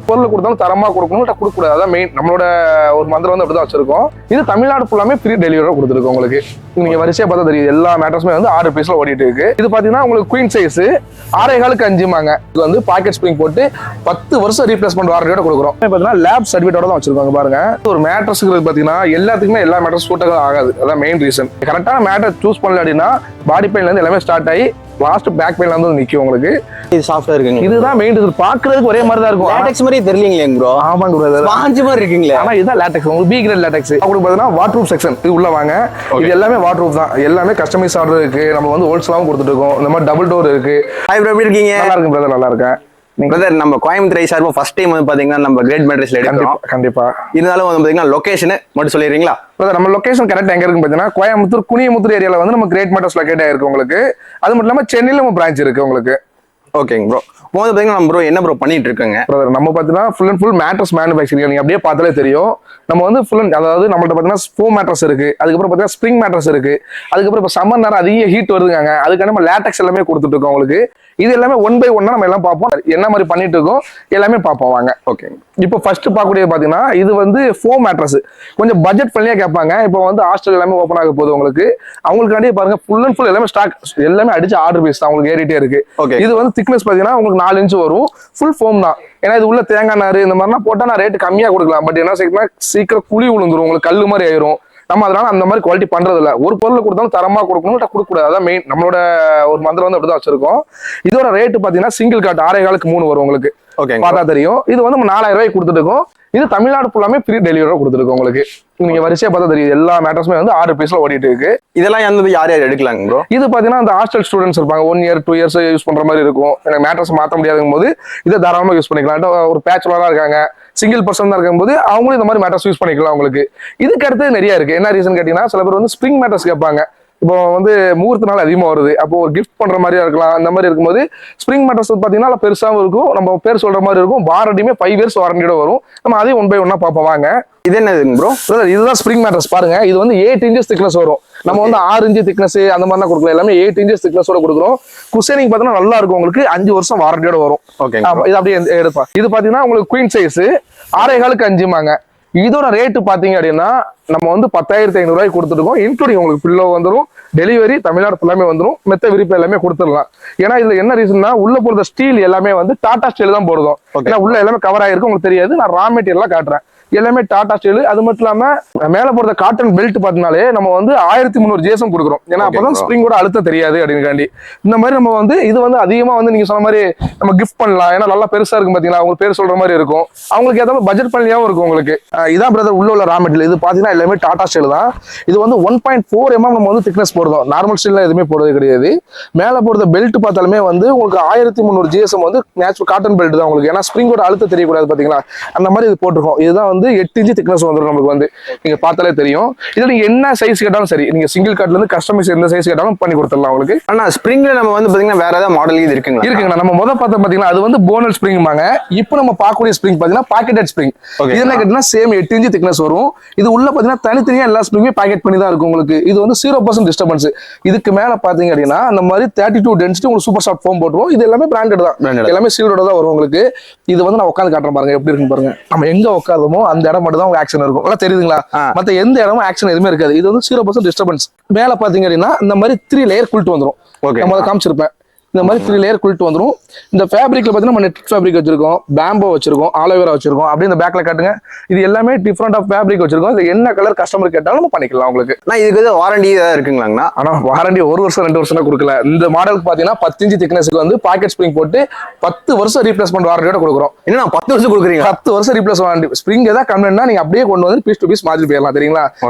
பொருள் கொடுத்தாலும் தரமா கொடுக்கணும், கொடுக்கக்கூடாது. அதான் மெயின் நம்மளோட ஒரு மந்திரம் வந்து அப்படிதான் வச்சிருக்கோம். இது தமிழ்நாடு ஃபுல்லாமே ஃப்ரீ டெலிவரியா கொடுத்துருக்கோம் உங்களுக்கு. நீங்க வரிசையா பார்த்தா தெரியும், எல்லா மேட்டர்ஸுமே வந்து 6 பீஸ்ல ஓடிட்டு இருக்கு. இது பாத்தீங்கன்னா உங்களுக்கு குயின் சைஸ் 6.25 5 இது வந்து பாக்கெட் ஸ்ப்ரிங் போட்டு 10 வருஷம் ரீப்ளேஸ்மெண்ட் வாரண்டியோட கொடுக்குறோம். பாத்தீங்கன்னா லேப் சர்டிஃபிகேட்டோட தான் வச்சிருக்காங்க பாருங்க. ஒரு மேட்ரஸ்க்கு பாத்தீங்கன்னா எல்லாத்துக்குமே எல்லா மேட்டர்ஸ் சூட்டபிள் ஆகாது. அதான் மெயின் ரீசன். கரெக்டான மேட்டர் சூஸ் பண்ணல அப்படின்னா பாடி பெயின்ல இருந்து எல்லாமே ஸ்டார்ட் ஆகி லாஸ்ட் பேக் பெயின்ல வந்து நிக்கும் உங்களுக்கு. இது சாஃப்ட்டா இருக்குங்க. இதுதான் மெயின் ரீசன். பாக்குறதுக்கு ஒரே மாதிரி தான் இருக்கும். லேட்டெக்ஸ் மாதிரி தெரியலீங்களே ப்ரோ. ஆமாங்க ப்ரோ, ஸ்பாஞ்ச் மாதிரி இருக்கீங்களே. ஆனா இதுதான் லேட்டெக்ஸ். உங்களுக்கு பி கிரேட் லேட்டெக்ஸ். உங்களுக்கு பாத்தீங்கன்னா வாட்டர் ப்ரூஃப் செக்ஷன் இது உள்ள வாங்க. இது எல்லாமே வாட்டர் ப்ரூஃப் தான். எல்லாமே கஸ்டமைஸ் ஆர்டர் இருக்கு. நம்ம வந்து ஹோல்சேலாவும் கொடுத்துட்டு இருக்கோம். இந்த மாதிரி டபுள் டோர் இருக்கு. ஹாய் ப்ரோ, எப்படி இருக்கீங்க? நல்லா இருக்கு பிரதர், நல்லா இருக்கேன். பிரதர், நம்ம கோயம்புத்தூர் சார்பா ஃபர்ஸ்ட் டைம் வந்து பாத்தீங்கன்னா நம்ம கிரேட் மேட்ரஸ்ல எடுக்கிறோம். கண்டிப்பா. இருந்தாலும் வந்து பாத்தீங்கன்னா லொகேஷன் மட்டும் சொல்லிடுறீங்களா? பிரதர், நம்ம லொகேஷன் கரெக்ட் எங்க இருக்குன்னு பாத்தீங்கன்னா கோயம்புத்தூர் குனியமுத்தூர் ஏரியால வந்து நம்ம கிரேட் மேட்டர்ஸ் லொகேட் ஆயிருக்கு உங்களுக்கு. அது மட்டும் இல்லாம சென்னையில நம்ம பிரான்ச் இருக்கு உங்களுக்கு. ஓகேங்க ப்ரோ. போது பாத்தீங்கன்னா நம்ம ப்ரோ என்ன ப்ரோ பண்ணிட்டு இருக்கோங்க? பிரதர், நம்ம பாத்தீங்கன்னா full and full mattress manufacturing. நீங்க அப்படியே பார்த்தாலே தெரியும். நம்ம வந்து ஃபுல் அண்ட் அதாவது நம்மள்ட்ட பாத்தீங்கன்னா ஃபோம் மேட்ரஸ் இருக்கு. அதுக்கப்புறம் பாத்தீங்கன்னா ஸ்ப்ரிங் மேட்ரஸ் இருக்கு. அதுக்கப்புறம் இப்போ சம்மர் நேரம் அதிக ஹீட் வருதுங்க. அதுக்காக நம்ம லேட்டெக்ஸ் எல்லாமே கொடுத்துட்டு இருக்கோம் உங்களுக்கு. இது எல்லாமே 1 by 1 நம்ம எல்லாம் பார்ப்போம். என்ன மாதிரி பண்ணிட்டு இருக்கோம் எல்லாமே பார்ப்போம் வாங்க. ஓகே, இப்போ ஃபர்ஸ்ட் பார்க்கக்கூடிய பாத்தீங்கன்னா இது வந்து ஃபோம் மேட்ரஸ். கொஞ்சம் பட்ஜெட் ஃப்ரெண்ட்லியா கேட்பாங்க. இப்போ வந்து ஹாஸ்டல் எல்லாமே ஓப்பன் ஆக போகுது உங்களுக்கு. அவங்களுக்காண்டி பாருங்க ஃபுல் அண்ட் ஃபுல் எல்லாமே ஸ்டாக் எல்லாமே அடிச்சு ஆர்டர் பேஸ் தான் உங்களுக்கு ஏறிட்டே இருக்கு. இது வந்து திக்னஸ் பாத்தீங்கன்னா உங்களுக்கு 4 இன்ச் வரும். ஃபுல் ஃபோம் தான். ஏன்னா இது உள்ள தேங்காய் நார் இந்த மாதிரிலாம் போட்டா நான் ரேட்டு கம்மியா கொடுக்கலாம். பட் என்ன செய்யணும், சீக்கிரம் குழி விழுந்துரும் உங்களுக்கு, கல்லு மாதிரி ஆயிரும். நம்ம அதனால அந்த மாதிரி குவாலிட்டி பண்றது இல்ல. ஒரு பொருள் கொடுத்தாலும் தரமா கொடுக்கணும், கொடுக்கக்கூடாது. அதான் மெயின் நம்மளோட ஒரு மந்திரம் வந்து அப்படிதான் வச்சிருக்கோம். இதோட ரேட்டு பாத்தீங்கன்னா சிங்கிள் காட் 6.25 3 வரும் உங்களுக்கு. பார்த்தா தெரியும். இது வந்து நம்ம 4000 ரூபாய்க்கு கொடுத்துட்டு இருக்கோம். இது தமிழ்நாடு ஃபுல்லாமே ஃப்ரீ டெலிவரியா கொடுத்துருக்கோம் உங்களுக்கு. நீங்க வரிசையா பார்த்தா தெரியும், எல்லா மேட்டர்ஸுமே வந்து 6 பீஸ்ல ஓடிட்டு இருக்கு. இதெல்லாம் யார் யார் எடுக்கலாங்க ப்ரோ? இது பாத்தீங்கன்னா அந்த ஹாஸ்டல் ஸ்டூடெண்ட்ஸ் இருப்பாங்க, 1 year 2 years யூஸ் பண்ற மாதிரி இருக்கும். எனக்கு மேட்டர்ஸ் மாற்ற முடியாதுங்கும் போது இதை தாராளமா யூஸ் பண்ணிக்கலாம். ஒரு பேச்சுலரா இருக்காங்க, சிங்கிள் பர்சன் தான் இருக்கும்போது அவங்களும் இந்த மாதிரி மேட்டர்ஸ் யூஸ் பண்ணிக்கலாம் உங்களுக்கு. இதுக்கு அடுத்து நிறைய இருக்கு. என்ன ரீசன் கேட்டீங்கன்னா, சில பேர் வந்து ஸ்ப்ரிங் மேட்டர்ஸ் கேட்பாங்க. இப்போ வந்து முகூர்த்த நாள் அதிகமாக வருது, அப்போ ஒரு கிஃப்ட் பண்ற மாதிரியா இருக்கலாம். அந்த மாதிரி இருக்கும்போது ஸ்ப்ரிங் மேட்டர்ஸ் பார்த்தீங்கன்னா பெருசாகவும் இருக்கும், நம்ம பேர் சொல்ற மாதிரி இருக்கும். வாரண்டியுமே 5 years வாரண்டியோட வரும். நம்ம அதையும் 1 by 1 பார்ப்போம் வாங்க. இது என்னதுங்க ப்ரோ? இதுதான் ஸ்ப்ரிங் மேட்டர்ஸ் பாருங்க. இது வந்து 8 inches திக்னஸ் வரும். நம்ம வந்து 6 inch திக்னஸ் அந்த மாதிரி தான் கொடுக்கலாம். எல்லாமே 8 inches திக்னஸோட கொடுக்குறோம். குஷனிங் பார்த்தீங்கன்னா நல்லா இருக்கும் உங்களுக்கு. 5 வருஷம் வாரண்டியோட வரும். இது அப்படியே எடுப்பா. இது பாத்தீங்கன்னா உங்களுக்கு குயின் சைஸ் 6.25 5 இதோட ரேட்டு பாத்தீங்க அப்படின்னா நம்ம வந்து 10,500 ரூபாய்க்கு கொடுத்துருக்கோம். இன்க்ளூடிங் உங்களுக்கு பில்லோ வந்துடும், டெலிவரி தமிழ்நாடு ஃபுல்லாமே வந்துடும், மெத்த விரிப்பு எல்லாமே கொடுத்துடலாம். ஏன்னா இதுல என்ன ரீசன்னா உள்ள போடுற ஸ்டீல் எல்லாமே வந்து டாடா ஸ்டீல் தான் போடுறோம். ஏன்னா உள்ள எல்லாமே கவர் ஆகிருக்கும், உங்களுக்கு தெரியாது. நான் ரா மெட்டீரியல்லாம் காட்டுறேன். எல்லாமே டாடா ஸ்டீல். அது மட்டும் இல்லாம மேல போடுற காட்டன் பெல்ட் பார்த்தனாலே நம்ம வந்து 1300 GSM கொடுக்குறோம். ஏன்னா அப்பதான் ஸ்ப்ரிங்கோட அழுத்தம் தெரியாது அப்படின்னுக்காண்டி. இந்த மாதிரி நம்ம வந்து இது வந்து அதிகமா வந்து நீங்க சொன்ன மாதிரி நம்ம கிஃப்ட் பண்ணலாம். ஏன்னா நல்லா பெருசா இருக்கும் பாத்தீங்களா, அவங்க பேர் சொல்ற மாதிரி இருக்கும். அவங்களுக்கு ஏதாவது பட்ஜெட் பண்ணியாவும் இருக்கும் உங்களுக்கு. இதான் பிரதர் உள்ள உள்ள ரா மெட்டீரியல். இது பாத்தீங்கன்னா எல்லாமே டாடா ஸ்டீல் தான். இது வந்து 1.4 mm நம்ம வந்து திக்னஸ் போடுறோம். நார்மல் ஸ்டீல்ல எதுவுமே போடுறது கிடையாது. மேல போடுற பெல்ட் பார்த்தாலுமே வந்து உங்களுக்கு 1300 GSM வந்து நேச்சுரல் காட்டன் பெல்ட் தான் உங்களுக்கு. ஏன்னா ஸ்ப்ரிங்கோட அழுத்தம் தெரியக்கூடாது பாத்தீங்களா, அந்த மாதிரி இது போட்டிருக்கோம். இதுதான் வந்து 8 inch திக்னஸ் வந்துடும் நமக்கு வந்து. நீங்க பார்த்தாலே தெரியும். இதுல நீங்க என்ன சைஸ் கேட்டாலும் சரி, நீங்க சிங்கிள் காட்ல இருந்து கஸ்டமைஸ் எந்த சைஸ் கேட்டாலும் பண்ணி கொடுத்துடலாம் உங்களுக்கு. ஆனா ஸ்ப்ரிங்ல நம்ம வந்து பாத்தீங்கன்னா வேற ஏதாவது மாடல் இது இருக்குங்களா? நம்ம முதல் பார்த்தா பாத்தீங்கன்னா அது வந்து போனல் ஸ்ப்ரிங்பாங்க. இப்போ நம்ம பார்க்கக்கூடிய ஸ்ப்ரிங் பாத்தீங்கன்னா பாக்கெட்டட் ஸ்ப்ரிங். இது என்ன கேட்டீங்கன்னா சேம் 8 inch திக்னஸ் வரும். இது உள்ள பாத்தீங்கன்னா தனித்தனியா எல்லா ஸ்ப்ரிங்குமே பேக்கெட் பண்ணி தான் இருக்கும் உங்களுக்கு. இது வந்து 0% டிஸ்டர்பன்ஸ். இதுக்கு மேல பாத்தீங்க அப்படின்னா அந்த மாதிரி 32 டென்சிட்டி உங்களுக்கு சூப்பர் சாஃப்ட் ஃபோம் போட்டுரும். இது எல்லாமே பிராண்டட் தான், எல்லாமே சீல்டோட தான் வரும் உங்களுக்கு. இது வந்து நான் உட்காந்து காட்டுறேன் பாருங்க எப்படி இருக்கு பாருங்க. நம்ம எங்க உட்காருமோ அந்த இடம் மட்டும் தான் ஆக்ஷன் இருக்கும். தெரியுதுங்களா? மத்த எந்த இடமும் ஆக்ஷன் எதுவுமே இருக்காது. இது வந்து 0% டிஸ்டர்பன்ஸ். மேல பாத்தீங்க அப்படின்னா இந்த மாதிரி 3 லேயர் குல்ட் வந்துரும். நம்ம அதை காமிச்சிருப்பேன். இந்த மாதிரி 3 லேயர் குல்ட் வந்துரும். இந்த ஃபேப்ரிக்ல பாத்தீங்கன்னா நம்ம நெட் ஃபேப்ரிக் வச்சிருக்கோம், பேம்போ வச்சிருக்கோம், ஆலோவேரா வச்சிருக்கோம். அப்படியே இந்த பேக்ல காட்டுங்க. இது எல்லாமே டிஃபரெண்ட் ஆஃப் ஃபேப்ரிக் வச்சிருக்கோம். இது என்ன கலர் கஸ்டமர் கேட்டாலும் நம்ம பண்ணிக்கலாம் உங்களுக்கு. நான் இதுக்கு வாரண்டி ஏதாவது இருக்குங்களாங்கண்ணா? ஆனா வாரண்டி 1 வருஷம் 2 வருஷம் கொடுக்கல. இந்த மாடலுக்கு பாத்தீங்கன்னா 10 inch திக்னஸ்க்கு வந்து பாக்கெட் ஸ்ப்ரிங் போட்டு 10 வருஷம் ரீப்ளேஸ்மெண்ட் வாரண்டியோட கொடுக்குறோம். என்ன 10 வருஷம் கொடுக்குறீங்க? 10 வருஷம் ரீப்ளேஸ் வாரண்டி. ஸ்ப்ரிங் ஏதாவது கம்ப்ளைண்ட்னா நீங்க அப்படியே கொண்டு வந்து பீஸ் டு பீஸ் மாற்றி போயிடலாம். தெரியுங்களா?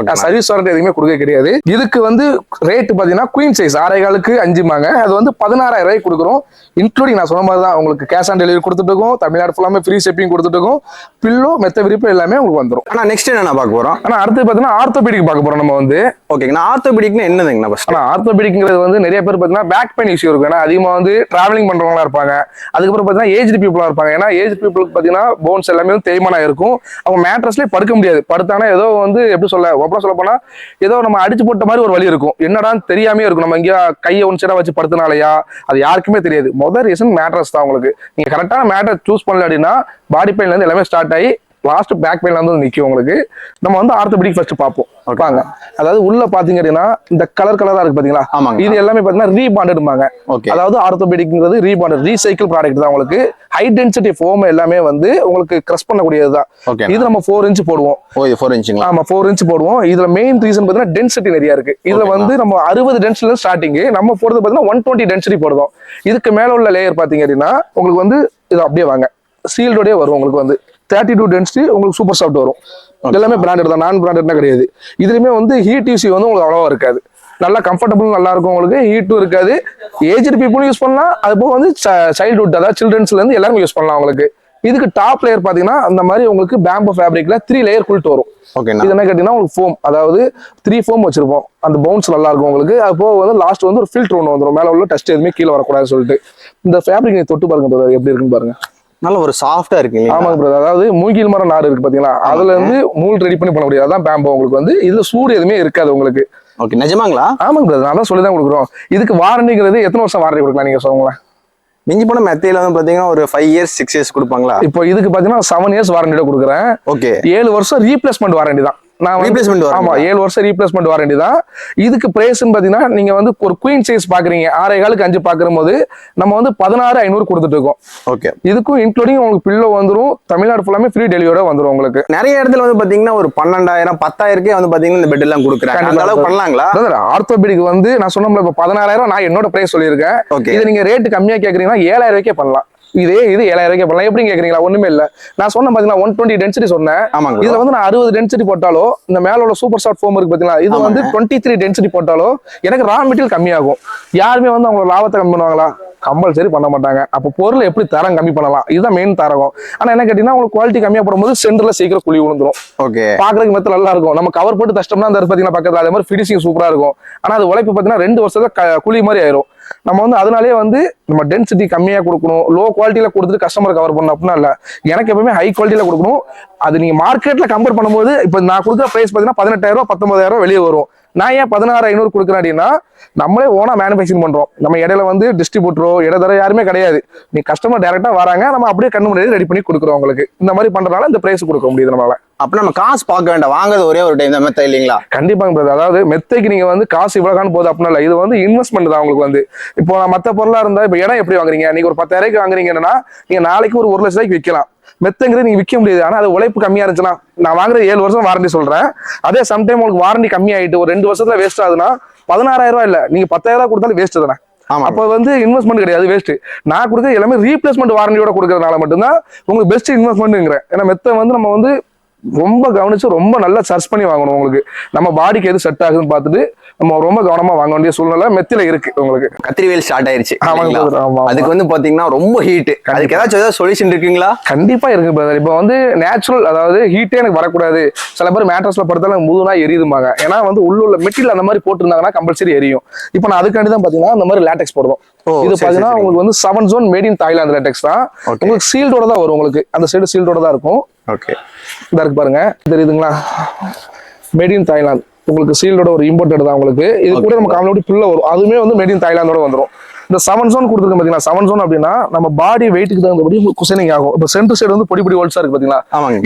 சர்வீஸ் வாரண்டி எதுவுமே கொடுக்க கிடையாது. இதுக்கு வந்து ரேட் பாத்தீங்கன்னா குயின் சைஸ் 6.25 5 அது வந்து 16,000 ரூபாய்க்கு கொடுக்குறோம். இன்க்ளூடிங் நான் சொன்ன மாதிரி தான் உங்களுக்கு கேஷ் ஆன் டெலிவரி கொடுத்துட்டு இருக்கோம். தமிழ்நாடு ஃபுல்லாமே ஃப்ரீ ஷிப்பிங் கொடுத்துட்டு இருக்கோம். பில்லோ மெத்த விரிப்பு எல்லாமே உங்களுக்கு வந்துடும். ஆனா நெக்ஸ்ட் என்ன பார்க்க போறோம்? ஆனா அடுத்து பாத்தீங்கன்னா ஆர்த்தோபெடிக் பார்க்க போறோம் நம்ம வந்து. ஓகேங்க. ஆர்த்தோபெடிக்னா என்னதுங்க? ஆனா ஆர்த்தோபெடிக்ங்கிறது வந்து நிறைய பேர் பாத்தீங்கன்னா பேக் பெயின் இஷ்யூ இருக்கும். ஏன்னா அதிகமா வந்து டிராவலிங் பண்றவங்களா இருப்பாங்க. அதுக்கப்புறம் பாத்தீங்கன்னா ஏஜ் பீப்புளா இருப்பாங்க. ஏன்னா ஏஜ் பீப்புளுக்கு பாத்தீங்கன்னா போன்ஸ் எல்லாமே தேய்மானா இருக்கும். அவங்க மேட்ரஸ்லயே படுக்க முடியாது. படுத்தானா ஏதோ வந்து எப்படி சொல்ல ஒப்பனா சொல்ல போனா ஏதோ நம்ம அடிச்சு போட்ட மாதிரி ஒரு வலி இருக்கும். என்னடான்னு தெரியாமே இருக்கும். நம்ம இங்க கையை ஒன் சைடா வச்சு படுத்தனாலயா அது யாருக்குமே தெரியாது. முதல் ரீசன் மேட்ரஸ் தான். உங்களுக்கு நீங்க கரெக்டான மேட்ரஸ் சூஸ் பண்ணல அப்படின்னா பாடி பெயின்ல இருந்து எல்லாமே ஸ்டார்ட் ஆகி லாஸ்ட் பேக் பெயின்ல வந்து நிக்கும் உங்களுக்கு. நம்ம வந்து ஆர்த்தோபெடிக் ஃபர்ஸ்ட் பார்ப்போம். வாங்க. அதாவது உள்ள பாத்தீங்க அப்படின்னா இந்த கலரா இருக்கு பாத்தீங்களா, இது எல்லாமே பாத்தீங்கன்னா ரீபாண்டட்பாங்க. அதாவது ஆர்த்தோபெடிக்ங்கிறது ரீபாண்டட் ரீசைக்கிள் ப்ராடக்ட் தான். உங்களுக்கு ஹை டென்சிட்டி ஃபோம் எல்லாமே வந்து உங்களுக்கு கிரஷ் பண்ணக்கூடியதுதான். இது நம்ம 4 இன்ச் போடுவோம். 4 இன்ச்சுங்களா? ஆமா 4 இன்ச் போடுவோம். இதுல மெயின் ரீசன் பாத்தீங்கன்னா டென்சிட்டி நிறைய இருக்கு. இதுல வந்து நம்ம 60 டென்சிட்டில ஸ்டார்டிங், நம்ம போடுறது பாத்தீங்கன்னா 120 டென்சிட்டி போடுறோம். இதுக்கு மேல உள்ள லேயர் பாத்தீங்க அப்படின்னா உங்களுக்கு வந்து இது அப்படியே வாங்க சீல்டோடய வரும். உங்களுக்கு வந்து 32 டென்சிட்டி உங்களுக்கு சூப்பர் சாஃப்ட் வரும். எல்லாமே பிராண்டட் தான், நான் பிராண்டட்னா கிடையாது. இதுலயுமே வந்து ஹீட் யூசி வந்து உங்களுக்கு அவ்வளவா இருக்காது. நல்லா கம்ஃபர்டபுள் நல்லா இருக்கும். உங்களுக்கு ஹீட்டும் இருக்காது. ஏஜ்டு பீப்புளும் யூஸ் பண்ணலாம். அது போக வந்து சைல்ட்ஹுட் அதாவது சில்ட்ரன்ஸ்ல இருந்து எல்லாரும் யூஸ் பண்ணலாம். உங்களுக்கு இதுக்கு டாப் லேயர் பாத்தீங்கன்னா அந்த மாதிரி உங்களுக்கு பேம்போ ஃபேப்ரிக்ல 3 லேயர் குல்ட் வரும். இது என்ன கேட்டீங்கன்னா உங்களுக்கு ஃபோம், அதாவது 3 ஃபோம் வச்சிருப்போம். அந்த பவுன்ஸ் நல்லா இருக்கும் உங்களுக்கு. அது போக வந்து லாஸ்ட் வந்து ஒரு ஃபில்டர் ஒன்று வந்துடும். மேல உள்ள டஸ்ட் எதுவுமே கீழே வரக்கூடாதுன்னு சொல்லிட்டு இந்த ஃபேப்ரிக் நீங்க தொட்டு பாருங்க எப்படி இருக்குன்னு பாருங்க. நல்ல ஒரு சாஃப்டா இருக்கு. ஆமாங்க பிரதர். அதாவது மூங்கில் மரம் நார் இருக்கு பாத்தீங்களா, அதுல இருந்து மூல் ரெடி பண்ணி பண்ண முடியாது. அதான் பேம்போ. உங்களுக்கு வந்து இதுல சூடு எதுவுமே இருக்காது உங்களுக்கு. ஓகே, நிஜமாங்களா? ஆமாங்க பிரதர், நான் தான் சொல்லி தான் கொடுக்குறோம். இதுக்கு வாரண்டிங்கிறது எத்தனை வருஷம் வாரண்டி கொடுக்கலாம் நீங்க சொல்லுங்களேன்? மிஞ்சி போன மெத்தையில வந்து பாத்தீங்கன்னா ஒரு 5 இயர்ஸ் 6 இயர்ஸ் கொடுப்பாங்களா? இப்போ இதுக்கு பாத்தீங்கன்னா 7 இயர்ஸ் வாரண்டியோட கொடுக்குறேன். ஓகே, 7 வருஷம் ரீப்ளேஸ்மெண்ட் வாரண்டி தான். நான் ஆமா 7 வருஷம் ரீப்ளேஸ்மெண்ட் வாரண்டி தான். இதுக்கு பிரைஸ் பாத்தீங்கன்னா நீங்க வந்து ஒரு குயின் சைஸ் பாக்குறீங்க 6.25 5 பாக்குற போது நம்ம வந்து 16,500 கொடுத்துட்டு இருக்கோம். ஓகே, இதுக்கும் இன்க்ளூடிங் உங்களுக்கு பில்லோ வந்துரும். தமிழ்நாடு ஃபுல்லாமே ஃப்ரீ டெலிவரியோட வந்துரும். உங்களுக்கு நிறைய இடத்துல வந்து பாத்தீங்கன்னா ஒரு 12,000 10,000 வந்து பாத்தீங்கன்னா இந்த பெட் எல்லாம் கொடுக்குறாங்க. அந்த அளவுக்கு பண்ணலாங்களா? ஆர்த்தோபெடிக் வந்து நான் சொன்னோம்ல இப்ப 16,000 நான் என்னோட பிரைஸ் சொல்லியிருக்கேன். இது நீங்க ரேட் கம்மியா கேக்குறீங்கன்னா 7,000 பண்ணலாம். இது 7,000 பண்ணலாம். எப்படி கேக்குறீங்களா? ஒண்ணுமே இல்ல. நான் சொன்ன பாத்தீங்கன்னா 120 டென்சிட்டி சொன்னேன். இதுல வந்து நான் 60 டென்சிட்டி போட்டாலோ இந்த மேல உள்ள சூப்பர் சாஃப்ட் ஃபோம் இருக்கு பாத்தீங்களா, இது வந்து 23 டென்சிட்டி போட்டாலோ எனக்கு ரா மெட்டீரியல் கம்மியாகும். யாருமே வந்து அவங்க லாபத்தை கம்மி பண்ணுவாங்களா? கம்பல்சரி பண்ண மாட்டாங்க. அப்ப பொருள் எப்படி தரம் கம்மி பண்ணலாம், இதுதான் மெயின் தரகம். ஆனா என்ன கேட்டீங்கன்னா உங்களுக்கு குவாலிட்டி கம்மியா போடும்போது சென்டர்ல சீக்கிரம் குழி விழுந்துரும். ஓகே, பாக்குறதுக்கு மெத்த நல்லா இருக்கும். நம்ம கவர் போட்டு கஷ்டம்னா அந்த பாத்தீங்கன்னா பக்கத்துல அதே மாதிரி ஃபினிஷிங் சூப்பரா இருக்கும். ஆனா அது உழைப்பு பாத்தீங்கன்னா 2 வருஷத்துல குழி மாதிரி ஆயிரும். நம்ம வந்து அதனாலேயே வந்து நம்ம டென்சிட்டி கம்மியா கொடுக்கணும். லோ குவாலிட்டியில கொடுத்துட்டு கஸ்டமர் கவர் பண்ணணும் அப்படின்னா இல்ல. எனக்கு எப்பவுமே ஹை குவாலிட்டியில கொடுக்கணும். அது நீங்க மார்க்கெட்ல கம்பேர் பண்ணும்போது இப்ப நான் கொடுக்குற பிரைஸ் பாத்தீங்கன்னா 18,000 19,000 வெளியே வரும். நான் ஏன் 16,500 கொடுக்குறேன் அப்படின்னா நம்மளே ஓனா மேனுஃபேக்சரிங் பண்றோம். நம்ம இடையில வந்து டிஸ்ட்ரிபியூட்டரோ இடதர யாருமே கிடையாது. நீ கஸ்டமர் டைரக்டா வராங்க, நம்ம அப்படியே கண்ணு முன்னாடி ரெடி பண்ணி கொடுக்குறோம். உங்களுக்கு இந்த மாதிரி பண்றதுனால இந்த பிரைஸ் கொடுக்க முடியுது நம்மளால. அப்ப நம்ம காசு பார்க்க வேண்டாம், வாங்குறது ஒரே ஒரு டைம் தான் மெத்தை இல்லைங்களா? கண்டிப்பாங்க பிரதர். அதாவது மெத்தைக்கு நீங்க வந்து காசு இவ்வளவுக்கான போகுது அப்படின்னா இல்ல. இது வந்து இன்வெஸ்ட்மெண்ட் தான் உங்களுக்கு வந்து. இப்போ மத்த பொருளா இருந்தா இப்ப இடம் எப்படி வாங்குறீங்க, நீங்க ஒரு 10,000 வாங்குறீங்கன்னா நீங்க நாளைக்கு ஒரு 1,00,000 விற்கலாம். மெத்தைங்கிறது நீங்க விற்க முடியாது. ஆனா அது உழைப்பு கம்மியா இருந்துச்சுன்னா நான் வாங்குறது 7 வருஷம் வாரண்டி சொல்றேன். அதே சம்டைம் உங்களுக்கு வாரண்டி கம்மி ஆயிட்டு ஒரு 2 வருஷத்துல வேஸ்ட் ஆகுதுன்னா 16,000 இல்ல நீங்க 10,000 கொடுத்தாலும் வேஸ்ட் தானே. அப்ப வந்து இன்வெஸ்ட்மெண்ட் கிடையாது, வேஸ்ட். நான் கொடுக்குறது எல்லாமே ரீப்ளேஸ்மெண்ட் வாரண்டியோட கொடுக்கறதுனால மட்டும்தான் உங்களுக்கு பெஸ்ட் இன்வெஸ்ட்மெண்ட்ங்கிறேன். ஏன்னா மெத்தை வந்து நம்ம வந்து ரொம்ப கவனிச்சு ரொம்ப நல்லா சர்ச் பண்ணி வாங்கணும். உங்களுக்கு நம்ம பாடிக்கு எது செட் ஆகுதுன்னு பார்த்துட்டு நம்ம ரொம்ப கவனமா வாங்க வேண்டிய சூழ்நிலை மெத்தில இருக்கு. உங்களுக்கு கத்திரிவேல் ஸ்டார்ட் ஆயிருச்சு. அதுக்கு வந்து பாத்தீங்கன்னா ரொம்ப ஹீட். அதுக்கு ஏதாவது சொல்யூஷன் இருக்குங்களா? கண்டிப்பா இருக்கு பிரதர். இப்போ வந்து நேச்சுரல், அதாவது ஹீட்டே எனக்கு வரக்கூடாது. சில பேர் மேட்ரஸ்ல படுத்தாலும் முதுனா எரியுதுமாங்க. ஏன்னா வந்து உள்ள மெட்டீரியல் அந்த மாதிரி போட்டுருந்தாங்கன்னா கம்பல்சரி எரியும். இப்போ நான் அதுக்காண்டி தான் பாத்தீங்கன்னா இந்த மாதிரி லேட்டெக்ஸ் போடுறோம். இது பாத்தீங்கன்னா உங்களுக்கு வந்து 7 zone made in Thailand LaTeX தான். உங்களுக்கு சீல்டோட தான் வரும். உங்களுக்கு அந்த சைடு சீல்டோட தான் இருக்கும். ஓகே, இதா இருக்கு பாருங்க, தெரியுதுங்களா? மேட் இன் தாய்லாந்து உங்களுக்கு சீல்டோட ஒரு இம்போர்ட்டட் தான். உங்களுக்கு இது கூட நம்ம காமலோடி புல்ல வரும். அதுவுமே வந்து மேட் இன் தாய்லாந்தோட வந்துடும். இந்த 7 zone கொடுத்துருக்க பாத்தீங்கன்னா 7 zone அப்படின்னா நம்ம பாடி வெயிட்டுக்கு தகுந்தபடி குசனிங் ஆகும். இப்போ சென்டர் சைடு வந்து பொடி ஹோல்ஸா இருக்கு பாத்தீங்களா,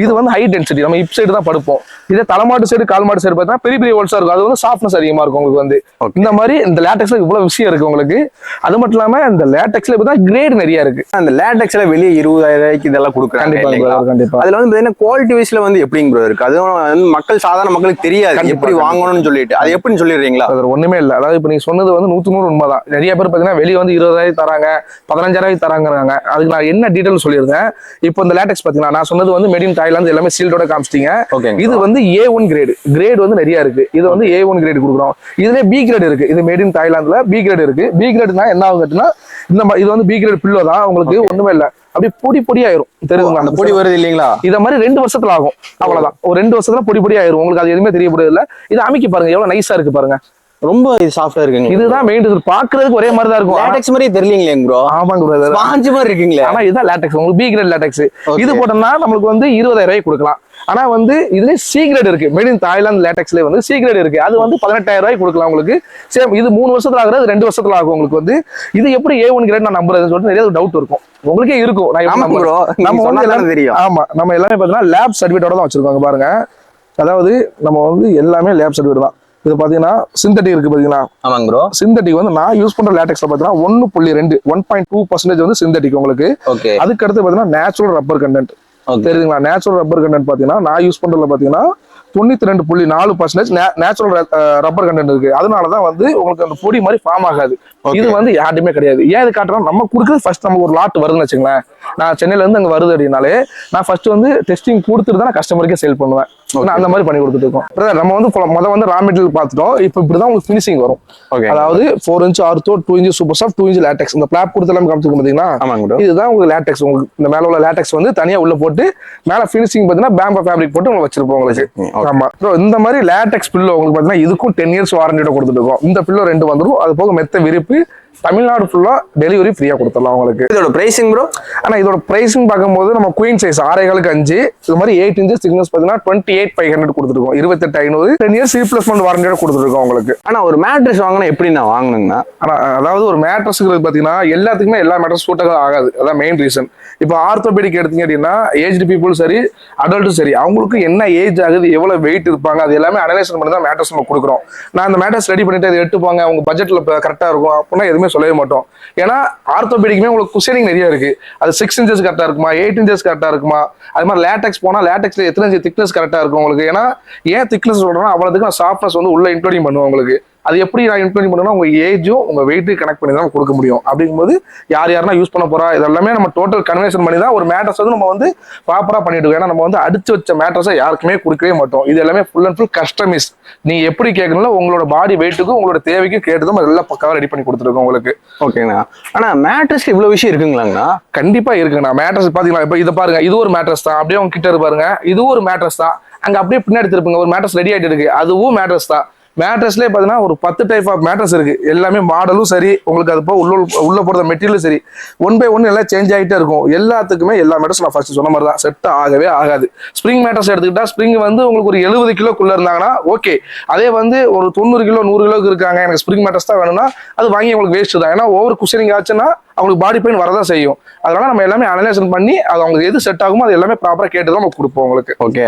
இது வந்து ஹை டென்சிட்டி. நம்ம இப் சைடு தான் படுப்போம். இதே தலைமாட்டு சைடு கால் மாட்டு சைடு பார்த்தா பெரிய ஹோல்ஸா இருக்கும். அது வந்து சாஃப்ட்னஸ் அதிகமா இருக்கும். உங்களுக்கு வந்து இந்த மாதிரி இந்த லேட்டெக்ஸ்ல இவ்வளவு விஷயம் இருக்கு உங்களுக்கு. அது மட்டும் இல்லாம இந்த லேட்டெக்ஸ்ல பார்த்தா கிரேட் நிறைய இருக்கு. அந்த லேட்டெக்ஸ்ல வெளியே 20,000 இதெல்லாம் கொடுக்குறாங்க. கண்டிப்பா அதுல வந்து பாத்தீங்கன்னா குவாலிட்டி வைஸ்ல வந்து எப்படிங்க ப்ரோ இருக்கு? அது மக்கள் சாதாரண மக்களுக்கு தெரியாது எப்படி வாங்கணும்னு சொல்லிட்டு. அது எப்படின்னு சொல்லிடுறீங்களா? அது ஒண்ணுமே இல்ல. அதாவது இப்ப நீங்க சொன்னது வந்து 100 உண்மைதான். நிறைய பேர் பாத்தீங்கன்னா வெளியே வந்து 20,000 தராங்க, 15,000 தராங்கிறாங்க. அதுக்கு நான் என்ன டீடைல் சொல்லியிருந்தேன். இப்போ இந்த லேட்டெக்ஸ் பாத்தீங்கன்னா நான் சொன்னது வந்து மேட் இன் தாய்லாந்து எல்லாமே சீல்டோட காமிச்சிட்டீங்க. இது வந்து A1 கிரேட் வந்து நிறைய இருக்கு. இது வந்து A1 கிரேட் கொடுக்குறோம். இதுல B கிரேட் இருக்கு. இது மேட் இன் தாய்லாந்துல B கிரேட் இருக்கு. B கிரேட்னா என்ன ஆகுதுன்னா இந்த மாதிரி இது வந்து B கிரேட் பில்லோ தான். உங்களுக்கு ஒண்ணுமே இல்ல, அப்படி பொடி ஆயிரும். தெரியுதுங்களா? அந்த பொடி வருது இல்லீங்களா? இத மாதிரி 2 வருஷத்துல ஆகும். அவ்வளவுதான். ஒரு 2 வருஷத்துல பொடி ஆயிரும். உங்களுக்கு அது எதுவுமே தெரியப்படுது இல்ல. இது அமைக்கி பாருங்க எவ்வளவு நைஸா இருக்கு பாருங்க. ரொம்ப இது சாஃப்டா இருக்குங்க. இதுதான் மெயின் ரிசல்ட். பாக்குறதுக்கு ஒரே மாதிரி தான் இருக்கும். லேட்டெக்ஸ் மாதிரி தெரியலீங்களே ப்ரோ. ஆமாங்க ப்ரோ, ஸ்பாஞ்ச் மாதிரி இருக்குங்களே. ஆனா இதுதான் லேட்டெக்ஸ், உங்களுக்கு பி கிரேட் லேட்டெக்ஸ். இது போட்டோம்னா நம்மளுக்கு வந்து 20,000 ரூபாய்க்கு கொடுக்கலாம். ஆனா வந்து இதுல சி கிரேட் இருக்கு, மேட் இன் தாய்லாந்து லேட்டெக்ஸ்ல வந்து சி கிரேட் இருக்கு. அது வந்து 18,000 ரூபாய்க்கு கொடுக்கலாம் உங்களுக்கு. சேம் இது 3 வருஷத்துல ஆகுறது 2 வருஷத்துல ஆகும் உங்களுக்கு. வந்து இது எப்படி A1 கிரேட் நான் நம்புறதுன்னு சொல்லிட்டு நிறைய டவுட் இருக்கும், உங்களுக்கே இருக்கும். நம்ம வந்து எல்லாமே தெரியும். ஆமா, நம்ம எல்லாமே பாத்தீங்கன்னா லேப் சர்டிபிகேட்டோட தான் வச்சிருக்கோங்க பாருங்க. அதாவது நம்ம வந்து எல்லாமே லேப் சர்டிபிகேட் தான். இது பாத்தீங்கன்னா சிந்தட்டிக் இருக்கு பாத்தீங்கன்னா. ஆமாங்க ப்ரோ. சிந்தட்டிக் வந்து நான் யூஸ் பண்ற லேட்டெக்ஸ்ல பாத்தீங்கன்னா 1.2 வந்து சிந்தட்டிக் உங்களுக்கு. அதுக்கு அடுத்து பாத்தீங்கன்னா நேச்சுரல் ரப்பர் கண்டென்ட் தெரியுதுங்களா. நேச்சுரல் ரப்பர் கண்டென்ட் பாத்தீங்கன்னா நான் யூஸ் பண்றதுல பாத்தீங்கன்னா 92.4% நேச்சுரல் ரப்பர் கண்டென்ட் இருக்கு. அதனாலதான் வந்து உங்களுக்கு அந்த பொடி மாதிரி ஃபார்ம் ஆகாது. இது வந்து யாருமே கிடையாது. ஏன் இது காட்டுறோம், நம்ம கொடுக்குறது ஃபர்ஸ்ட் நமக்கு ஒரு லாட் வருதுன்னு வச்சுங்களேன். நான் சென்னையில இருந்து அங்க வருது அப்படின்னாலே நான் ஃபர்ஸ்ட் வந்து டெஸ்டிங் கொடுத்துட்டு தான் கஸ்டமருக்கே சேல் பண்ணுவேன். அந்த மாதிரி பண்ணி கொடுத்துட்டு இருக்கோம். நம்ம வந்து முதல்ல வந்து ரா மெட்டீரியல் பார்த்துட்டோம். இப்போ இப்படிதான் உங்களுக்கு ஃபினிஷிங் வரும். அதாவது 4 inch ortho, 2 inch super soft, 2 inch LaTeX. இந்த பிளாப் கொடுத்து எல்லாமே காமிச்சிருக்கோம் பாத்தீங்கன்னா. இதுதான் உங்களுக்கு லேட்டெக்ஸ். உங்களுக்கு இந்த மேல உள்ள லேட்டெக்ஸ் வந்து தனியா உள்ள போட்டு மேல ஃபினிஷிங் பாத்தீங்கன்னா பேம்பா ஃபேப்ரிக் போட்டு உங்களுக்கு வச்சிருப்போம் உங்களுக்கு. ஆமா, இந்த மாதிரி லேட்டெக்ஸ் பில்லோ உங்களுக்கு பாத்தீங்கன்னா இதுக்கும் 10 இயர்ஸ் வாரண்டியோட கொடுத்துட்டு இருக்கோம். இந்த பில்லோ 2 வந்துடும். அது போக மெத்த விரிப்பு தமிழ்நாடு ஃபுல்லா டெலிவரி ஃப்ரீயா கொடுத்துடலாம் உங்களுக்கு. இதோட பிரைசிங் ப்ரோ? ஆனா இதோட பிரைசிங் பார்க்கும்போது நம்ம குயின் சைஸ் 6.5 இது மாதிரி 8 இன்ச்சஸ் திக்னஸ் பாத்தீங்கன்னா 28,500 கொடுத்துருக்கோம். 28,500 10 இயர்ஸ் ரீப்ளேஸ்மெண்ட் வாரண்டியோட கொடுத்துருக்கோம் உங்களுக்கு. ஆனா ஒரு மேட்ரஸ் வாங்கினா எப்படி நான் வாங்கணுங்கன்னா, ஆனா அதாவது ஒரு மேட்ரஸ்ங்கிறது பாத்தீங்கன்னா எல்லாத்துக்குமே எல்லா மேட்ரஸ் சூட்டாக ஆகாது. அதான் மெயின் ரீசன். இப்போ ஆர்த்தோபெடிக் எடுத்தீங்க அப்படின்னா ஏஜ்டு பீப்புள் சரி, அடல்ட்டும் சரி, அவங்களுக்கு என்ன ஏஜ் ஆகுது, எவ்வளவு வெயிட் இருப்பாங்க, அது எல்லாமே அனலைசேஷன் பண்ணி தான் மேட்ரஸ் நம்ம கொடுக்குறோம். நான் அந்த மேட்ரஸ் ரெடி பண்ணிட்டு அதை எடுத்துப்பாங்க அவங்க பட்ஜெட்ல கரெக்டா இருக்கும் அப்படின்னா எதுவுமே சொல்லவே மாட்டோம். ஏன்னா ஆர்த்தோபெடிக்குமே உங்களுக்கு குஷனிங் நிறைய இருக்கு. அது 6 இன்ச்சஸ் கரெக்டா இருக்குமா, 8 இன்ச்சஸ் கரெக்டா இருக்குமா, அது மாதிரி லேட்டெக்ஸ் போனா லேட்டெக்ஸ்ல எத்தனை இன்ச் திக்னஸ் கரெக்டா இருக்கும் உங்களுக்கு. ஏன்னா ஏன் திக்னஸ் சொல்றேன்னா அவ்வளவுக்கு நான் சாஃப்ட்னஸ் வந்து உள்ள இன்க்ளூடிங் பண்ணுவோம் உங்களுக்கு. அது எப்படி நான் இம்ப்ளிமெண்ட் பண்ணா உங்க ஏஜும் உங்க வெயிட்டும் கனெக்ட் பண்ணி தான் கொடுக்க முடியும். அப்படிங்கும்போது யாரெல்லாம் யூஸ் பண்ண போறா இதெல்லாமே நம்ம டோட்டல் கன்வர்ஷன் பண்ணி தான் ஒரு மேட்ரஸ் வந்து நம்ம வந்து ப்ராப்பரா பண்ணிட்டு இருக்கோம். ஏன்னா நம்ம வந்து அடிச்சு வச்ச மேட்ரஸை யாருக்குமே கொடுக்கவே மாட்டோம். இது எல்லாமே ஃபுல் அண்ட் ஃபுல் கஸ்டமைஸ். நீங்க எப்படி கேட்கணும் உங்களோட பாடி வெயிட்டுக்கும் உங்களோட தேவைக்கும் கேட்டதும் எல்லாம் பக்காவா ரெடி பண்ணி கொடுத்துருக்கோம் உங்களுக்கு. ஓகேங்களா. ஆனா மேட்ரஸ் இவ்வளவு விஷயம் இருக்குங்களாங்கண்ணா? கண்டிப்பா இருக்குங்கண்ணா. மேட்ரஸ் பாத்தீங்களா, இப்ப இதை பாருங்க, இது ஒரு மேட்ரஸ் தான். அப்படியே உங்க கிட்ட பாருங்க, இதுவும் ஒரு மேட்ரஸ் தான். அங்க அப்படியே பின்னாடி திருப்புங்க, ஒரு மேட்ரஸ் ரெடி ஆயிட்டு இருக்கு, அதுவும் மேட்ரஸ் தான். மேட்ரஸ்லேயே பார்த்தீங்கன்னா ஒரு 10 டைப் ஆஃப் மேட்ரஸ் இருக்கு. எல்லாமே மாடலும் சரி, உங்களுக்கு அது போக உள்ள போடுற மெட்டீரியலும் சரி, 1 by 1 எல்லாம் சேஞ்ச் ஆகிட்டே இருக்கும். எல்லாத்துக்குமே எல்லா மேட்ரஸ் நான் ஃபர்ஸ்ட் சொன்ன மாதிரி தான் செட் ஆகவே ஆகாது. ஸ்ப்ரிங் மேட்ரஸ் எடுத்துக்கிட்டா ஸ்ப்ரிங் வந்து உங்களுக்கு ஒரு 70 கிலோக்குள்ள இருந்தாங்கன்னா ஓகே. அதே வந்து ஒரு 90 கிலோ 100 கிலோக்கு இருக்காங்க, எனக்கு ஸ்ப்ரிங் மேட்ரஸ் தான் வேணும்னா அது வாங்கி உங்களுக்கு வேஸ்ட் தான். ஏன்னா ஓவர் குஷனிங் ஆச்சுன்னா அவங்களுக்கு பாடி பெயின் வரதான் செய்யும். அதனால நம்ம எல்லாமே அனலைசேஷன் பண்ணி அது அவங்களுக்கு எது செட் ஆகுமோ அது எல்லாமே ப்ராப்பரா கேட்டு தான் நம்ம கொடுப்போம் உங்களுக்கு. ஓகே.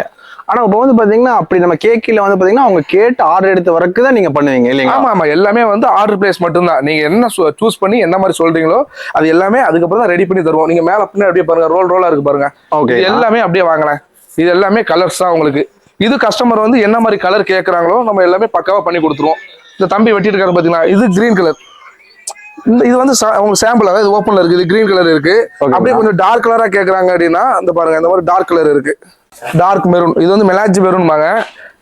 ஆனா இப்போ வந்து பாத்தீங்கன்னா அப்படி நம்ம கேக்கில வந்து பாத்தீங்கன்னா அவங்க கேட்டு ஆர்டர் எடுத்த வரைக்கும் தான் நீங்க பண்ணுவீங்க இல்லையா? ஆமா ஆமா, எல்லாமே வந்து ஆர்டர் பிளேஸ் மட்டும் தான். நீங்க என்ன சூஸ் பண்ணி என்ன மாதிரி சொல்றீங்களோ அது எல்லாமே அதுக்கப்புறம் தான் ரெடி பண்ணி தருவோம். நீங்க மேல பின்னாடி அப்படியே பாருங்க, ரோலா இருக்கு பாருங்க. ஓகே, எல்லாமே அப்படியே வாங்கலாம். இது எல்லாமே கலர்ஸ் தான் உங்களுக்கு. இது கஸ்டமர் வந்து என்ன மாதிரி கலர் கேட்கறாங்களோ நம்ம எல்லாமே பக்காவா பண்ணி கொடுத்துருவோம். இந்த தம்பி வெட்டிட்டு இருக்காரு பாத்தீங்கன்னா, இது கிரீன் கலர். இது வந்து உங்களுக்கு சாம்பிள், அதாவது ஓப்பன்ல இருக்கு. இது கிரீன் கலர் இருக்கு. அப்படியே கொஞ்சம் டார்க் கலரா கேக்குறாங்க அப்படின்னா இந்த பாருங்க, இந்த மாதிரி டார்க் கலர் இருக்கு. டார்க் மெரூன், இது வந்து மெலாஜி மெரூன்பாங்க.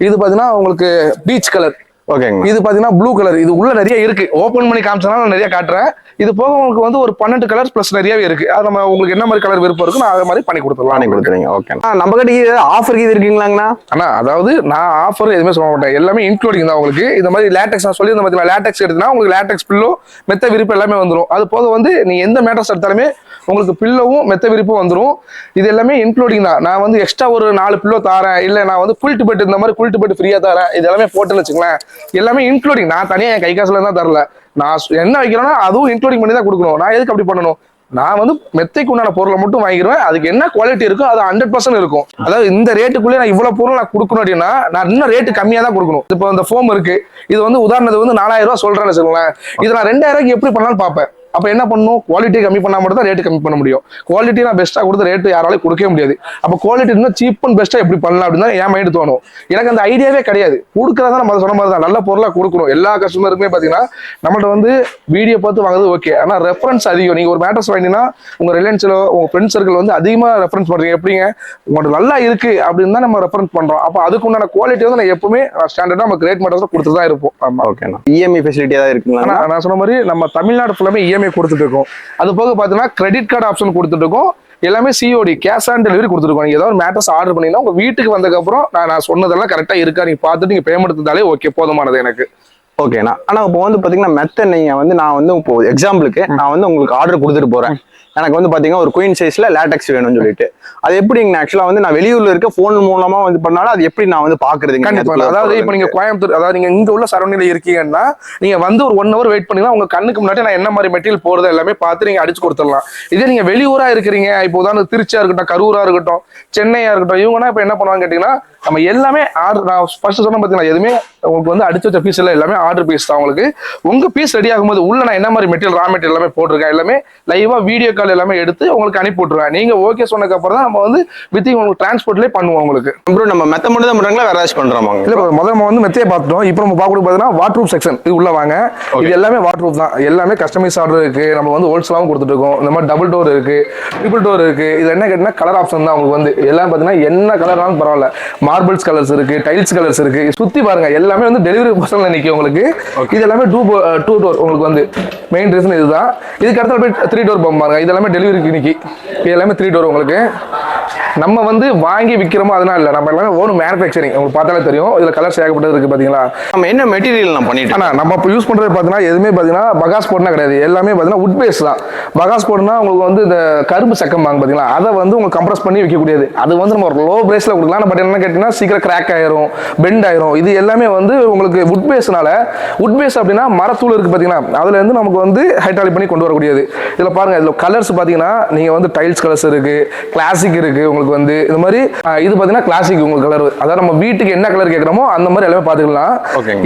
இது பாத்தீங்கன்னா உங்களுக்கு பீச் கலர். ஓகேங்க. இது பாத்தீங்கன்னா ப்ளூ கலர். இது உள்ள நிறைய இருக்கு, ஓபன் பண்ணி காமிச்சனால நான் நிறைய காட்டுறேன். இது போக உங்களுக்கு வந்து ஒரு 12 கலர்ஸ் பிளஸ் நிறையவே இருக்கு. அது நம்ம உங்களுக்கு என்ன மாதிரி கலர் விருப்பம் இருக்கு நான் அதே மாதிரி பண்ணி கொடுத்துருவோம். ஓகே. நம்ம கிட்ட ஆஃபர் இது இருக்குங்களாங்கண்ணா? ஆனா அதாவது நான் ஆஃபர் எதுவுமே சொல்ல மாட்டேன், எல்லாமே இன்க்ளூடிங் தான் உங்களுக்கு. இந்த மாதிரி லேட்டெக்ஸ் நான் சொல்லி இந்த லேட்டெக்ஸ் எடுத்தீங்கன்னா உங்களுக்கு லேட்டெக்ஸ் பில்லோ மெத்த விரிப்பு எல்லாமே வந்துடும். அது போக வந்து நீங்க எந்த மேட்ரஸ் எடுத்தாலுமே உங்களுக்கு பில்லோவும் மெத்த விரிப்பும் வந்துடும். இது எல்லாமே இன்க்ளூடிங் தான். நான் வந்து எக்ஸ்ட்ரா ஒரு 4 பில்லோ தரேன், இல்ல நான் வந்து குல்ட் பெட் இந்த மாதிரி குல்ட் பெட் ஃப்ரீயா தரேன், இது எல்லாமே போட்டுன்னு வச்சுங்களேன். எல்லாமே இன்க்ளூடிங். நான் தனியா என் கை காசுல தான் தரல. நான் என்ன வைக்கிறேன்னா அதுவும் இன்க்ளூடிங் பண்ணி தான் கொடுக்கணும். நான் எதுக்கு அப்படி பண்ணணும்? நான் வந்து மெத்தைக்கு உண்டான பொருளை மட்டும் வாங்கிடுவேன். அதுக்கு என்ன குவாலிட்டி இருக்கோ அது 100% இருக்கும். அதாவது இந்த ரேட்டுக்குள்ளே நான் இவ்வளவு பொருள் நான் கொடுக்கணும் அப்படின்னா நான் இன்னும் ரேட்டு கம்மியா தான் கொடுக்கணும். இப்போ இந்த ஃபோம் இருக்கு, இது வந்து உதாரணத்துக்கு வந்து 4000 ரூபாய் சொல்றேன்னு வச்சுக்கோங்களேன். இது நான் 2000 எப்படி பண்ணலாம்னு பார்ப்பேன். அப்ப என்ன பண்ணணும்? குவாலிட்டி கம்மி பண்ணா மட்டும் தான் ரேட்டு கம்மி பண்ண முடியும். குவாலிட்டி நான் பெஸ்ட்டா கொடுத்து ரேட்டு யாராலையும் கொடுக்கவே முடியாது. அப்ப குவாலிட்டி இன்னும் சீப் அண்ட் பெஸ்ட்டா எப்படி பண்ணலாம் அப்படின்னு என் மைண்ட் தோணும். எனக்கு அந்த ஐடியாவே கிடையாது. கொடுக்கறதா நம்ம சொன்ன மாதிரி தான் நல்ல பொருளா கொடுக்கணும். எல்லா கஸ்டமருக்குமே பாத்தீங்கன்னா நம்மள்ட்ட வந்து வீடியோ பார்த்து வாங்குறது ஓகே, ஆனா ரெஃபரன்ஸ் அதிகம். நீங்க ஒரு மேட்ரஸ் வாங்கினா உங்க ரிலையன்ஸ்ல உங்க ஃப்ரெண்ட் சர்க்கிள் வந்து அதிகமா ரெஃபரன்ஸ் பண்றீங்க. எப்படிங்க உங்களுக்கு நல்லா இருக்கு அப்படின்னு தான் நம்ம ரெஃபரன்ஸ் பண்றோம். அப்ப அதுக்கு உண்டான குவாலிட்டி வந்து நான் எப்பவுமே ஸ்டாண்டர்டா நம்ம கிரேட் மேட்டர்ஸ் கொடுத்து தான் இருப்போம். ஆமா, ஓகே. இஎம்ஐ ஃபெசிலிட்டி ஏதாவது இருக்குங்களா? நான் சொன்ன மாதிரி நம்ம தமிழ்நாடு ஃபுல்லாமே இஎம்ஐ கொடுத்துட்டு இருக்கோம். அது போக பாத்தீங்கன்னா கிரெடிட் கார்டு ஆப்ஷன் கொடுத்துட்டு இருக்கோம். எல்லாமே சிஓடி கேஷ் ஆன் டெலிவரி கொடுத்துருக்கோம். நீங்க ஏதாவது மேட்ரஸ் ஆர்டர் பண்ணீங்கன்னா உங்க வீட்டுக்கு வந்ததுக்கு அப்புறம் நான் சொன்னதெல்லாம் கரெக்டா இருக்கா நீங்க பார்த்துட்டு நீங்க பேமெண்ட் தந்தாலே ஓகே, போதுமானது எனக்கு. ஓகேண்ணா. ஆனா இப்போ வந்து பாத்தீங்கன்னா மெத்த நீங்க வந்து நான் வந்து இப்போ எக்ஸாம்பிளுக்கு நான் வந்து உங்களுக்கு ஆர்டர் கொடுத்துட்டு போறேன். எனக்கு வந்து பாத்தீங்கன்னா ஒரு குயின் சைஸ்ல லேட்டக்ஸ் வேணும்னு சொல்லிட்டு அது எப்படி ஆக்சுவலா வந்து நான் வெளியூர்ல இருக்க போன் மூலமா வந்து பண்ணாலும் அது எப்படி நான் வந்து பாக்குறதுங்க? கண்டிப்பா. அதாவது இப்ப நீங்க கோயம்புத்தூர், அதாவது நீங்க இங்க உள்ள சரௌண்டிங்ல இருக்கீங்கன்னா நீங்க வந்து ஒரு 1 hour வெயிட் பண்ணீங்கன்னா உங்க கண்ணுக்கு முன்னாடி நான் என்ன மாதிரி மெட்டீரியல் போறது எல்லாமே பார்த்து நீங்க அடிச்சு கொடுத்துடலாம். இதே நீங்க வெளியூரா இருக்கிறீங்க, இப்போ உதாரணம் திருச்சியா இருக்கட்டும், கரூரா இருக்கட்டும், சென்னையா இருக்கட்டும், இவங்கன்னா இப்ப என்ன பண்ணுவாங்க கேட்டீங்கன்னா நம்ம எல்லாமே ஆர்டர், நான் ஃபர்ஸ்ட் சொன்ன பாத்தீங்கன்னா எதுவுமே உங்களுக்கு வந்து அடிச்சு வச்ச பீஸ் எல்லாம் எல்லாமே ஆர்டர் பீஸ் தான். உங்களுக்கு உங்க பீஸ் ரெடி ஆகும்போது உள்ள நான் என்ன மாதிரி மெட்டீரியல், ரா மெட்டீரியல் எல்லாமே போட்டிருக்கேன், எல்லாமே லைவா வீடியோ கால் எல்லாமே எடுத்து உங்களுக்கு அனுப்பி விட்டுருவேன். நீங்க ஓகே சொன்னதுக்கு அப்புறம் தான் நம்ம வந்து வித்திங் உங்களுக்கு டிரான்ஸ்போர்ட்லேயே பண்ணுவோம் உங்களுக்கு. ப்ரோ நம்ம மெத்த மட்டும் தான் பண்றாங்களா வேற ஏதாச்சும் பண்றோமா? இல்ல முதல்ல நம்ம வந்து மெத்தையை பார்த்துட்டோம். இப்போ நம்ம பார்க்க பார்த்தீங்கன்னா வாட்டர் ப்ரூஃப் செக்ஷன் இது உள்ள வாங்க. இது எல்லாமே வாட்டர் ப்ரூஃப் தான், எல்லாமே கஸ்டமைஸ் ஆர்டர் இருக்கு. நம்ம வந்து ஹோல்சேலாவும் கொடுத்துட்டு இருக்கோம். இந்த மாதிரி டபுள் டோர் இருக்கு, ட்ரிபிள் டோர் இருக்கு. இது என்ன கேட்டீங்கன்னா கலர் ஆப்ஷன் தான் உங்களுக்கு வந்து எல்லாம் பார்த்தீங்கன்னா என்ன கலர்னாலும் பரவாயில்ல. மார்பிள்ஸ் கலர்ஸ் இருக்கு, டைல்ஸ் கலர்ஸ் இருக்கு. சுத்தி பாருங்க எல்லாமே வந்து டெலிவரி பர்சன்ல நிற்கும் உங்களுக்கு. இது எல்லாமே டூ டோர் உங்களுக்கு வந்து மெயின் ரீசன் இதுதான். இதுக்கு அடுத்த போய் 3 டோர் பாருங்க, இது எல்லாமே டெலிவரிக்கு நிக்கி. இது எல்லாமே 3 டோர் உங்களுக்கு. நம்ம வந்து வாங்கி விற்கிறோமோ அதனால இல்லை, நம்ம எல்லாமே ஓன் மேனுஃபேக்சரிங். உங்களுக்கு பார்த்தாலே தெரியும் இதுல கலர்ஸ் ஏகப்பட்டது இருக்கு பாத்தீங்களா. நம்ம என்ன மெட்டீரியல் நான் பண்ணிட்டு நம்ம இப்போ யூஸ் பண்றது பாத்தீங்கன்னா எதுவுமே பாத்தீங்கன்னா பகாஸ் போர்ட்னா கிடையாது, எல்லாமே பாத்தீங்கன்னா உட் பேஸ் தான். பகாஸ் போர்ட்னா உங்களுக்கு வந்து இந்த கரும்பு சக்கம் வாங்க பாத்தீங்களா, அதை வந்து உங்களுக்கு கம்ப்ரஸ் பண்ணி விற்கக்கூடியது. அது வந்து நம்ம ஒரு லோ பிரைஸ்ல கொடுக்கலாம். பட் என்ன கேட்டீங்கன்னா சீக்கிரம் கிராக் ஆயிரும், பெண்ட் ஆயிரும். இது எல்லாமே வந்து உங்களுக்கு உட் பேஸ்னால, உட் பேஸ் அப்படின்னா மரத்தூள் இருக்கு பாத்தீங்கன்னா, அதுல இருந்து நமக்கு வந்து ஹைட்ராலிக் பண்ணி கொண்டு வரக்கூடியது. இதுல பாருங்க இதுல கலர்ஸ் பாத்தீங்கன்னா நீங்க வந்து டைல்ஸ் கலர்ஸ் இருக்கு, கிளாசிக் இருக்கு உங்களுக்கு வந்து. இந்த மாதிரி இது பாத்தீங்கன்னா கிளாசிக் உங்களுக்கு கலர், அதாவது நம்ம வீட்டுக்கு என்ன கலர் கேட்கறோமோ அந்த மாதிரி எல்லாமே பாத்துக்கலாம்.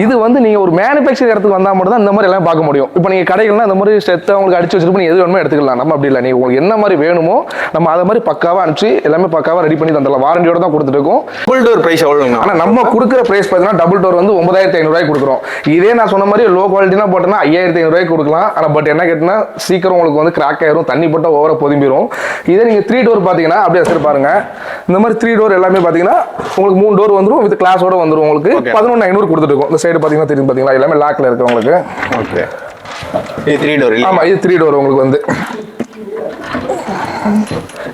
இது வந்து நீங்க ஒரு மேனுஃபேக்சர் இடத்துக்கு வந்தா மட்டும் தான் இந்த மாதிரி எல்லாம் பார்க்க முடியும். இப்போ நீங்க கடைகள்னா இந்த மாதிரி செத்தை உங்களுக்கு அடிச்சு வச்சிருப்போம், எது வேணுமோ எடுத்துக்கலாம். நம்ம அப்படி இல்லை, நீங்க உங்களுக்கு என்ன மாதிரி வேணுமோ நம்ம அதை மாதிரி பக்காவா அனுப்பிச்சு எல்லாமே பக்காவா ரெடி பண்ணி தந்துடலாம். வாரண்டியோட தான் கொடுத்துட்டு இருக்கோம். டபுள் டோர் பிரைஸ் எவ்வளவுங்க? ஆனா நம்ம கொடுக்குற பிரைஸ் பாத்தீங்கன்னா டபுள் டோர் வந்து 9500 ரூபாய்க்கு கொடுக்குறோம். இதே நான் சொன்ன மாதிரி லோ குவாலிட்டினா போட்டோம்னா 5500 ரூபாய்க்கு கொடுக்கலாம். ஆனா பட் என்ன கேட்டீங்கன்னா சீக்கிரம் உங்களுக்கு வந்து கிராக் ஆயிரும், தண்ணி போட்டா ஓவரா பொதும்பிடும். இதே நீங்க 3 டோர் பாத்தீங்கன்னா அப்படியே சரி பாருங்க, இந்த மாதிரி 3 டோர் எல்லாமே பாத்தீங்கன்னா உங்களுக்கு 3 டோர் வந்துரும், வித் கிளாஸோட வந்துரும். உங்களுக்கு 11500 கொடுத்துட்டு இருக்கோம். இந்த சைடு பாத்தீங்கன்னா தெரியும் பாத்தீங்களா, எல்லாமே லாக்ல இருக்கு உங்களுக்கு. ஓகே, இது 3 டோர். ஆமா, இது 3 டோர் உங்களுக்கு வந்து.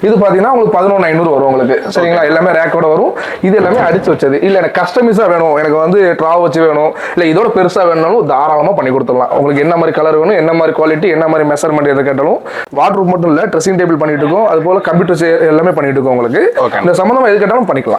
இது பாத்தீங்கன்னா உங்களுக்கு 11500 வரும் உங்களுக்கு. சரிங்களா, எல்லாமே ரேக்கோட வரும். இது எல்லாமே அடிச்சு வச்சது. இல்ல எனக்கு கஸ்டமைஸா வேணும், எனக்கு வந்து ட்ராவ் வச்சு வேணும், இல்ல இதோட பெருசா வேணும்னாலும் தாராளமா பண்ணி கொடுத்துடலாம். உங்களுக்கு என்ன மாதிரி கலர் வேணும், என்ன மாதிரி குவாலிட்டி, என்ன மாதிரி மெஷர்மெண்ட் எது கேட்டாலும். வாட்டர் மட்டும் இல்ல, ட்ரெஸ்ஸிங் டேபிள் பண்ணிட்டு இருக்கோம், அது போல கம்ப்யூட்டர் எல்லாமே பண்ணிட்டு இருக்கோம் உங்களுக்கு. இந்த சம்பந்தமா எது கேட்டாலும் பண்ணிக்கலாம்.